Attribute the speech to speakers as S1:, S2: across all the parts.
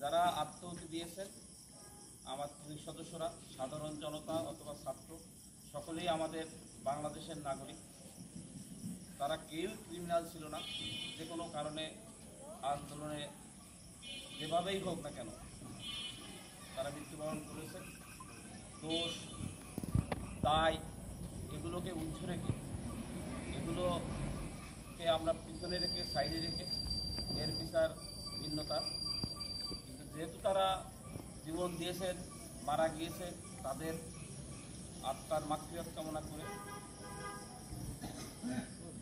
S1: যারা আত্মহতি দিয়েছেন আমার পুলিশ সদস্যরা, সাধারণ জনতা অথবা ছাত্র সকলেই আমাদের বাংলাদেশের নাগরিক। তারা কেউ ক্রিমিনাল ছিল না। যে কোনো কারণে আন্দোলনে যেভাবেই হোক না কেন তারা মৃত্যুবরণ করেছে। দোষ দায় এগুলোকে উঠে রেখে, এগুলোকে আমরা পিছনে রেখে, সাইডে রেখে এর বিচার ভিন্নতা। কিন্তু যেহেতু তারা জীবন দিয়েছেন, মারা গিয়েছে, তাদের আত্মার মাগফিরাত কামনা করে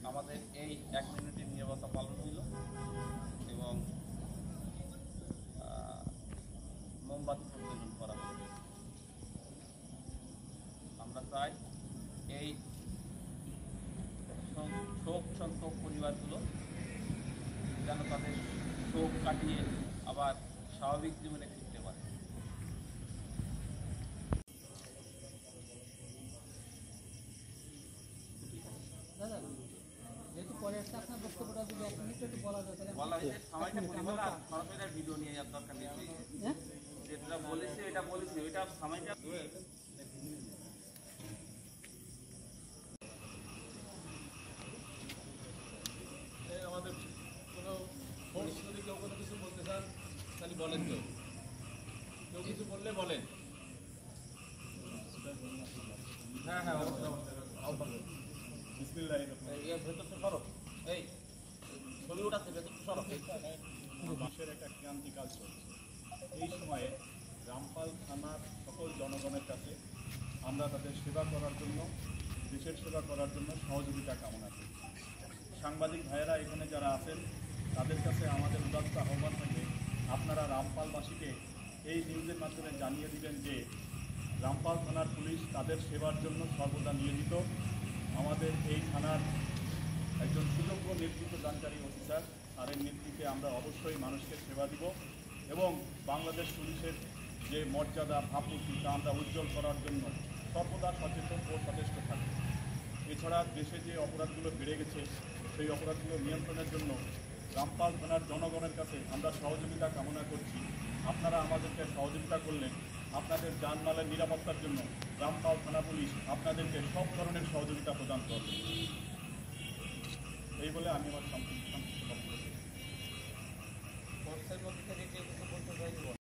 S1: আমাদের এই 1 মিনিটের নীরবতা পালন হইল এবং মোমবাতি প্রজ্বলন করা হল। আমরা চাই এই শোক সন্তপ্ত পরিবারগুলো যেন তাদের শোক কাটিয়ে আবার স্বাভাবিক জীবনে ফিরতে পারে।
S2: দাদা, যেহেতু পরে আসছে আপনার বক্তব্যটা যদি 1 মিনিট একটু বলা যায় তাহলে
S1: বলা হয়েছে সময়টা পরিমাণ আর সরকারের ভিডিও নিয়ে যাওয়ার দরকার নেই। যেটা বলেছি এটা বলেছি, ওইটা সময়টা
S3: আমাদের কোনো ফোর্স যদি কেউ কোনো কিছু বলতে চান তাহলে বলেন, কেউ কিছু বললে বলেন। হ্যাঁ হ্যাঁ
S1: ভেতরটা সরব, এই ছবি ওঠাচ্ছে ভেতরটা সরব।
S4: দেশের একটা ক্রান্তিকাল চলছে। এই সময়ে রামপাল থানার সকল জনগণের কাছে আমরা তাদের সেবা করার জন্য, দেশের সেবা করার জন্য সহযোগিতা কামনা করি। সাংবাদিক ভাইয়েরা এখানে যারা আছেন তাদের কাছে আমাদের উদাত্ত আহ্বান থাকে, আপনারা রামপালবাসীকে এই নিউজের মাধ্যমে জানিয়ে দিবেন যে রামপাল থানার পুলিশ তাদের সেবার জন্য সর্বদা নিয়োজিত। আমাদের এই থানার একজন সুযোগ্য নেতৃত্ব দানকারী অফিসার, তাদের নেতৃত্বে আমরা অবশ্যই মানুষকে সেবা দিব এবং বাংলাদেশ পুলিশের যে মর্যাদা ভাবমূর্তি তা আমরা উজ্জ্বল করার জন্য সর্বদা সচেতন ও সচেষ্ট থাকব। এছাড়া দেশে যে অপরাধগুলো বেড়ে গেছে সেই অপরাধগুলো নিয়ন্ত্রণের জন্য রামপাল থানার জনগণের কাছে আমরা সহযোগিতা কামনা করছি। আপনারা আমাদেরকে সহযোগিতা করলে আপনাদের যানমালের নিরাপত্তার জন্য রামপাল থানা পুলিশ আপনাদেরকে সব ধরনের সহযোগিতা প্রদান করবে। এই বলে আমি আমার সংক্ষিপ্ত বক্তব্য